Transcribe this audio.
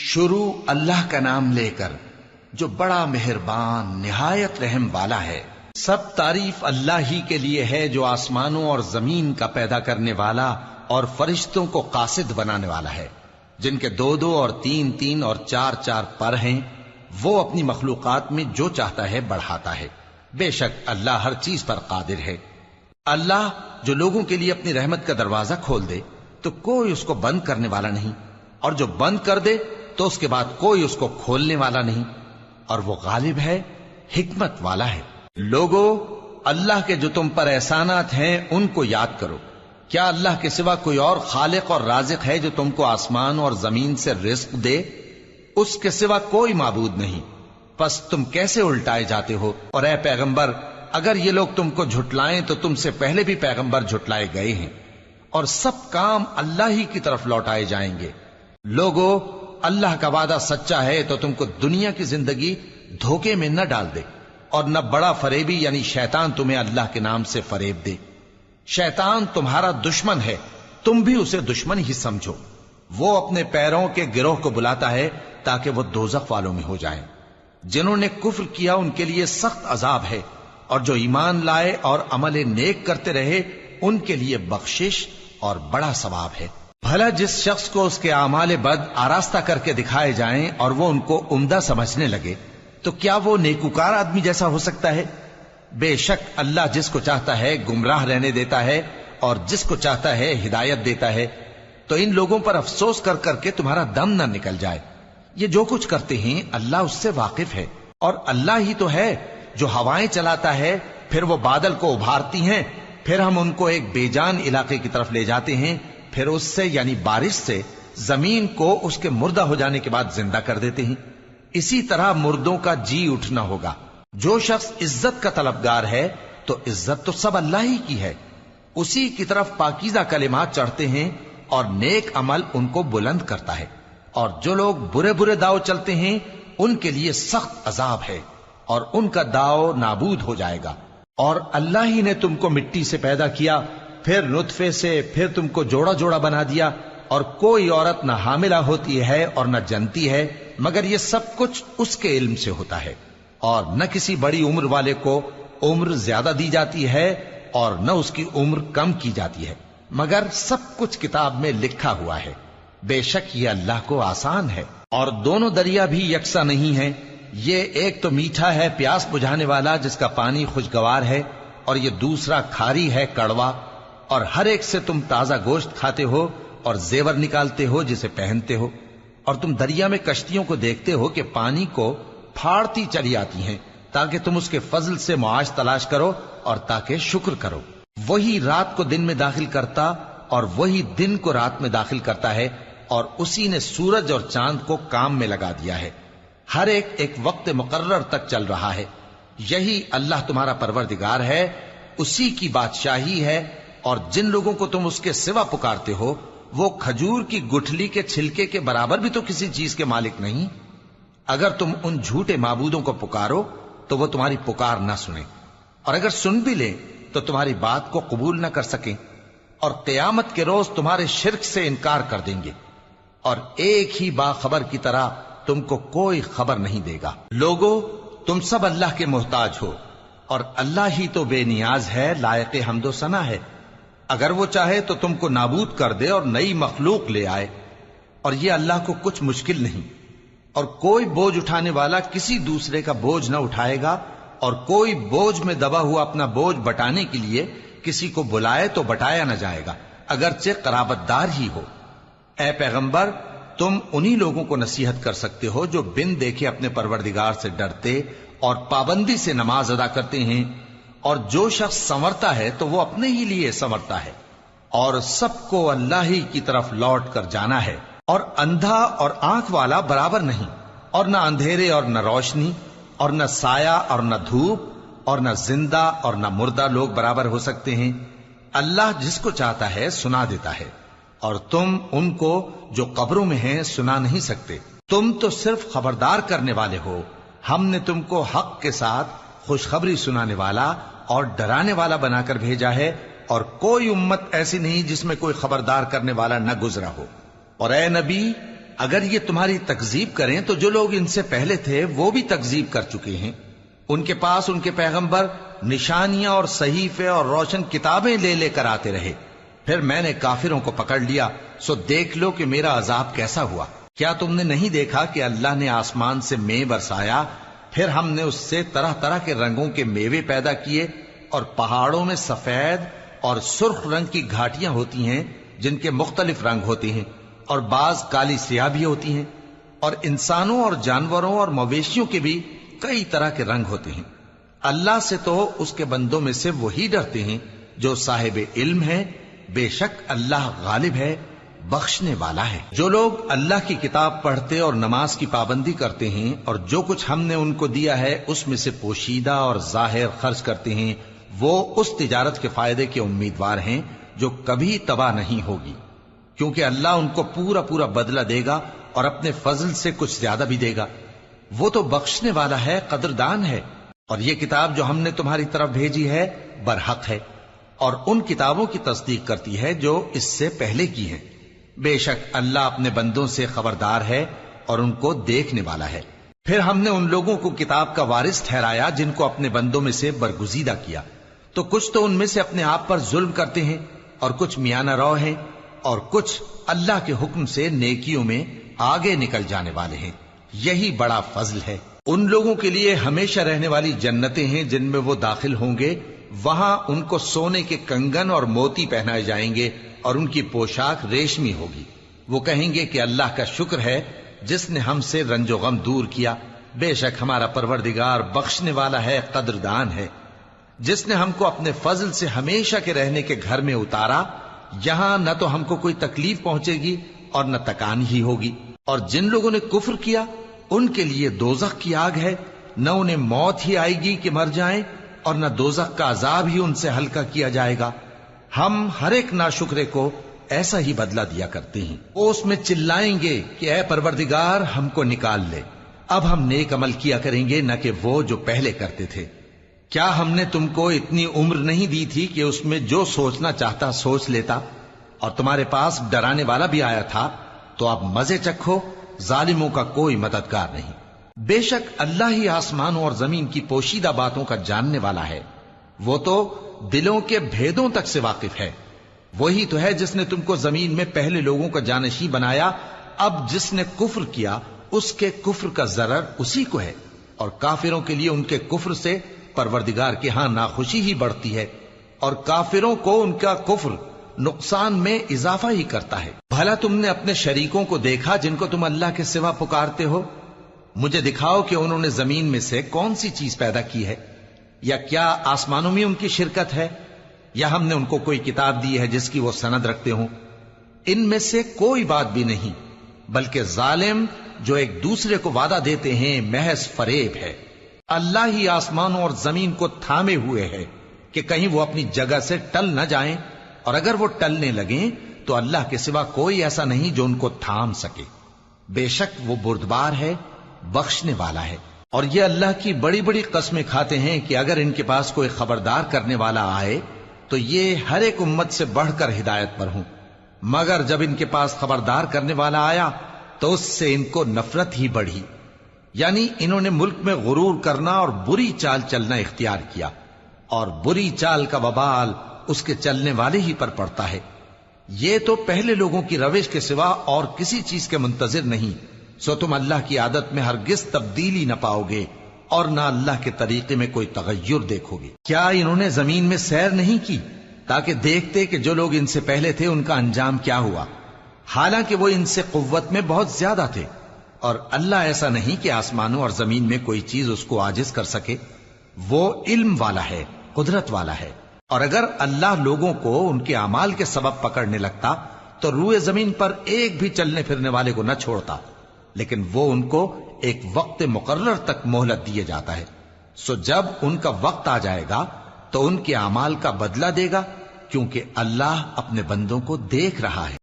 شروع اللہ کا نام لے کر جو بڑا مہربان نہایت رحم والا ہے۔ سب تعریف اللہ ہی کے لیے ہے جو آسمانوں اور زمین کا پیدا کرنے والا اور فرشتوں کو قاصد بنانے والا ہے، جن کے 2 اور 3 اور 4 پر ہیں۔ وہ اپنی مخلوقات میں جو چاہتا ہے بڑھاتا ہے، بے شک اللہ ہر چیز پر قادر ہے۔ اللہ جو لوگوں کے لیے اپنی رحمت کا دروازہ کھول دے تو کوئی اس کو بند کرنے والا نہیں، اور جو بند کر دے تو اس کے بعد کوئی اس کو کھولنے والا نہیں، اور وہ غالب ہے، حکمت والا ہے۔ لوگو، اللہ کے جو تم پر احسانات ہیں ان کو یاد کرو۔ کیا اللہ کے سوا کوئی اور خالق اور رازق ہے جو تم کو آسمان اور زمین سے رزق دے؟ اس کے سوا کوئی معبود نہیں، پس تم کیسے الٹائے جاتے ہو؟ اور اے پیغمبر، اگر یہ لوگ تم کو جھٹلائیں تو تم سے پہلے بھی پیغمبر جھٹلائے گئے ہیں، اور سب کام اللہ ہی کی طرف لوٹائے جائیں گے۔ لوگو، اللہ کا وعدہ سچا ہے تو تم کو دنیا کی زندگی دھوکے میں نہ ڈال دے، اور نہ بڑا فریبی یعنی شیطان تمہیں اللہ کے نام سے فریب دے۔ شیطان تمہارا دشمن ہے، تم بھی اسے دشمن ہی سمجھو۔ وہ اپنے پیروں کے گروہ کو بلاتا ہے تاکہ وہ دوزخ والوں میں ہو جائیں۔ جنہوں نے کفر کیا ان کے لیے سخت عذاب ہے، اور جو ایمان لائے اور عمل نیک کرتے رہے ان کے لیے بخشش اور بڑا ثواب ہے۔ بھلا جس شخص کو اس کے اعمال بد آراستہ کر کے دکھائے جائیں اور وہ ان کو عمدہ سمجھنے لگے تو کیا وہ نیکوکار آدمی جیسا ہو سکتا ہے؟ بے شک اللہ جس کو چاہتا ہے گمراہ رہنے دیتا ہے اور جس کو چاہتا ہے ہدایت دیتا ہے۔ تو ان لوگوں پر افسوس کر کر کے تمہارا دم نہ نکل جائے۔ یہ جو کچھ کرتے ہیں اللہ اس سے واقف ہے، اور اللہ ہی تو ہے جو ہوائیں چلاتا ہے، پھر وہ بادل کو ابھارتی ہیں، پھر ہم ان کو ایک بے جان علاقے کی طرف لے جاتے ہیں، پھر اس سے یعنی بارش سے زمین کو اس کے مردہ ہو جانے کے بعد زندہ کر دیتے ہیں۔ اسی طرح مردوں کا جی اٹھنا ہوگا۔ جو شخص عزت کا طلبگار ہے تو عزت تو سب اللہ ہی کی ہے، اسی کی طرف پاکیزہ کلمات چڑھتے ہیں اور نیک عمل ان کو بلند کرتا ہے، اور جو لوگ برے برے داؤ چلتے ہیں ان کے لیے سخت عذاب ہے، اور ان کا داؤ نابود ہو جائے گا۔ اور اللہ ہی نے تم کو مٹی سے پیدا کیا، پھر نطفے سے، پھر تم کو جوڑا جوڑا بنا دیا، اور کوئی عورت نہ حاملہ ہوتی ہے اور نہ جنتی ہے، مگر یہ سب کچھ اس کے علم سے ہوتا ہے۔ اور نہ کسی بڑی عمر والے کو عمر زیادہ دی جاتی ہے اور نہ اس کی عمر کم کی جاتی ہے، مگر سب کچھ کتاب میں لکھا ہوا ہے۔ بے شک یہ اللہ کو آسان ہے۔ اور دونوں دریا بھی یکساں نہیں ہیں، یہ ایک تو میٹھا ہے پیاس بجھانے والا جس کا پانی خوشگوار ہے، اور یہ دوسرا کھاری ہے کڑوا، اور ہر ایک سے تم تازہ گوشت کھاتے ہو اور زیور نکالتے ہو جسے پہنتے ہو۔ اور تم دریا میں کشتیوں کو دیکھتے ہو کہ پانی کو پھاڑتی چلی آتی ہیں تاکہ تم اس کے فضل سے معاش تلاش کرو اور تاکہ شکر کرو۔ وہی رات کو دن میں داخل کرتا اور وہی دن کو رات میں داخل کرتا ہے، اور اسی نے سورج اور چاند کو کام میں لگا دیا ہے، ہر ایک ایک وقت مقرر تک چل رہا ہے۔ یہی اللہ تمہارا پروردگار ہے، اسی کی بادشاہی ہے۔ اور جن لوگوں کو تم اس کے سوا پکارتے ہو وہ کھجور کی گٹھلی کے چھلکے کے برابر بھی تو کسی چیز کے مالک نہیں۔ اگر تم ان جھوٹے معبودوں کو پکارو تو وہ تمہاری پکار نہ سنیں، اور اگر سن بھی لیں تو تمہاری بات کو قبول نہ کر سکیں، اور قیامت کے روز تمہارے شرک سے انکار کر دیں گے، اور ایک ہی باخبر کی طرح تم کو کوئی خبر نہیں دے گا۔ لوگو، تم سب اللہ کے محتاج ہو، اور اللہ ہی تو بے نیاز ہے، لائق حمد و ثنا ہے۔ اگر وہ چاہے تو تم کو نابود کر دے اور نئی مخلوق لے آئے، اور یہ اللہ کو کچھ مشکل نہیں۔ اور کوئی بوجھ اٹھانے والا کسی دوسرے کا بوجھ نہ اٹھائے گا، اور کوئی بوجھ میں دبا ہوا اپنا بوجھ بٹانے کے لیے کسی کو بلائے تو بٹایا نہ جائے گا، اگرچہ قرابت دار ہی ہو۔ اے پیغمبر، تم انہی لوگوں کو نصیحت کر سکتے ہو جو بن دیکھے اپنے پروردگار سے ڈرتے اور پابندی سے نماز ادا کرتے ہیں، اور جو شخص سنورتا ہے تو وہ اپنے ہی لیے سنورتا ہے، اور سب کو اللہ ہی کی طرف لوٹ کر جانا ہے۔ اور اندھا اور آنکھ والا برابر نہیں، اور نہ اندھیرے اور نہ روشنی، اور نہ سایہ اور نہ دھوپ، اور نہ زندہ اور نہ مردہ لوگ برابر ہو سکتے ہیں۔ اللہ جس کو چاہتا ہے سنا دیتا ہے، اور تم ان کو جو قبروں میں ہیں سنا نہیں سکتے۔ تم تو صرف خبردار کرنے والے ہو، ہم نے تم کو حق کے ساتھ خوشخبری سنانے والا اور ڈرانے والا بنا کر بھیجا ہے، اور کوئی امت ایسی نہیں جس میں کوئی خبردار کرنے والا نہ گزرا ہو۔ اور اے نبی، اگر یہ تمہاری تکذیب کریں تو جو لوگ ان سے پہلے تھے وہ بھی تکذیب کر چکے ہیں. ان کے پاس ان کے پیغمبر نشانیاں اور صحیفے اور روشن کتابیں لے لے کر آتے رہے. پھر میں نے کافروں کو پکڑ لیا، سو دیکھ لو کہ میرا عذاب کیسا ہوا. کیا تم نے نہیں دیکھا کہ اللہ نے آسمان سے مے برسایا، پھر ہم نے اس سے طرح طرح کے رنگوں کے میوے پیدا کیے، اور پہاڑوں میں سفید اور سرخ رنگ کی گھاٹیاں ہوتی ہیں جن کے مختلف رنگ ہوتے ہیں، اور بعض کالی سیاہ بھی ہوتی ہیں، اور انسانوں اور جانوروں اور مویشیوں کے بھی کئی طرح کے رنگ ہوتے ہیں. اللہ سے تو اس کے بندوں میں سے وہی ڈرتے ہیں جو صاحب علم ہے. بے شک اللہ غالب ہے، بخشنے والا ہے. جو لوگ اللہ کی کتاب پڑھتے اور نماز کی پابندی کرتے ہیں اور جو کچھ ہم نے ان کو دیا ہے اس میں سے پوشیدہ اور ظاہر خرچ کرتے ہیں، وہ اس تجارت کے فائدے کے امیدوار ہیں جو کبھی تباہ نہیں ہوگی، کیونکہ اللہ ان کو پورا پورا بدلہ دے گا اور اپنے فضل سے کچھ زیادہ بھی دے گا. وہ تو بخشنے والا ہے، قدردان ہے. اور یہ کتاب جو ہم نے تمہاری طرف بھیجی ہے برحق ہے، اور ان کتابوں کی تصدیق کرتی ہے جو اس سے پہلے کی ہیں. بے شک اللہ اپنے بندوں سے خبردار ہے اور ان کو دیکھنے والا ہے. پھر ہم نے ان لوگوں کو کتاب کا وارث ٹھہرایا جن کو اپنے بندوں میں سے برگزیدہ کیا، تو کچھ تو ان میں سے اپنے آپ پر ظلم کرتے ہیں اور کچھ میانہ رو ہیں، اور کچھ اللہ کے حکم سے نیکیوں میں آگے نکل جانے والے ہیں. یہی بڑا فضل ہے. ان لوگوں کے لیے ہمیشہ رہنے والی جنتیں ہیں جن میں وہ داخل ہوں گے. وہاں ان کو سونے کے کنگن اور موتی پہنائے جائیں گے اور ان کی پوشاک ریشمی ہوگی. وہ کہیں گے کہ اللہ کا شکر ہے جس نے ہم سے رنج و غم دور کیا. بے شک ہمارا پروردگار بخشنے والا ہے، قدردان ہے. جس نے ہم کو اپنے فضل سے ہمیشہ کے رہنے کے گھر میں اتارا، یہاں نہ تو ہم کو کوئی تکلیف پہنچے گی اور نہ تکان ہی ہوگی. اور جن لوگوں نے کفر کیا ان کے لیے دوزخ کی آگ ہے، نہ انہیں موت ہی آئے گی کہ مر جائیں، اور نہ دوزخ کا عذاب ہی ان سے ہلکا کیا جائے گا. ہم ہر ایک ناشکرے کو ایسا ہی بدلہ دیا کرتے ہیں. وہ اس میں چلائیں گے کہ اے پروردگار ہم کو نکال لے، اب ہم نیک عمل کیا کریں گے نہ کہ وہ جو پہلے کرتے تھے. کیا ہم نے تم کو اتنی عمر نہیں دی تھی کہ اس میں جو سوچنا چاہتا سوچ لیتا؟ اور تمہارے پاس ڈرانے والا بھی آیا تھا، تو اب مزے چکھو، ظالموں کا کوئی مددگار نہیں. بے شک اللہ ہی آسمانوں اور زمین کی پوشیدہ باتوں کا جاننے والا ہے. وہ تو دلوں کے بھیدوں تک سے واقف ہے. وہی تو ہے جس نے تم کو زمین میں پہلے لوگوں کا جانشین بنایا. اب جس نے کفر کیا اس کے کفر کا ضرر اسی کو ہے، اور کافروں کے لیے ان کے کفر سے پروردگار کے ہاں ناخوشی ہی بڑھتی ہے، اور کافروں کو ان کا کفر نقصان میں اضافہ ہی کرتا ہے. بھلا تم نے اپنے شریکوں کو دیکھا جن کو تم اللہ کے سوا پکارتے ہو؟ مجھے دکھاؤ کہ انہوں نے زمین میں سے کون سی چیز پیدا کی ہے، یا کیا آسمانوں میں ان کی شرکت ہے، یا ہم نے ان کو کوئی کتاب دی ہے جس کی وہ سند رکھتے ہوں؟ ان میں سے کوئی بات بھی نہیں، بلکہ ظالم جو ایک دوسرے کو وعدہ دیتے ہیں محض فریب ہے. اللہ ہی آسمانوں اور زمین کو تھامے ہوئے ہے کہ کہیں وہ اپنی جگہ سے ٹل نہ جائیں، اور اگر وہ ٹلنے لگیں تو اللہ کے سوا کوئی ایسا نہیں جو ان کو تھام سکے. بے شک وہ بردبار ہے، بخشنے والا ہے. اور یہ اللہ کی بڑی بڑی قسمیں کھاتے ہیں کہ اگر ان کے پاس کوئی خبردار کرنے والا آئے تو یہ ہر ایک امت سے بڑھ کر ہدایت پر ہوں، مگر جب ان کے پاس خبردار کرنے والا آیا تو اس سے ان کو نفرت ہی بڑھی. یعنی انہوں نے ملک میں غرور کرنا اور بری چال چلنا اختیار کیا، اور بری چال کا وبال اس کے چلنے والے ہی پر پڑتا ہے. یہ تو پہلے لوگوں کی روش کے سوا اور کسی چیز کے منتظر نہیں، سو تم اللہ کی عادت میں ہرگز تبدیلی نہ پاؤ گے اور نہ اللہ کے طریقے میں کوئی تغیر دیکھو گے. کیا انہوں نے زمین میں سیر نہیں کی تاکہ دیکھتے کہ جو لوگ ان سے پہلے تھے ان کا انجام کیا ہوا، حالانکہ وہ ان سے قوت میں بہت زیادہ تھے. اور اللہ ایسا نہیں کہ آسمانوں اور زمین میں کوئی چیز اس کو عاجز کر سکے. وہ علم والا ہے، قدرت والا ہے. اور اگر اللہ لوگوں کو ان کے اعمال کے سبب پکڑنے لگتا تو روئے زمین پر ایک بھی چلنے پھرنے والے کو نہ چھوڑتا، لیکن وہ ان کو ایک وقت مقرر تک مہلت دیے جاتا ہے. سو جب ان کا وقت آ جائے گا تو ان کے اعمال کا بدلہ دے گا، کیونکہ اللہ اپنے بندوں کو دیکھ رہا ہے.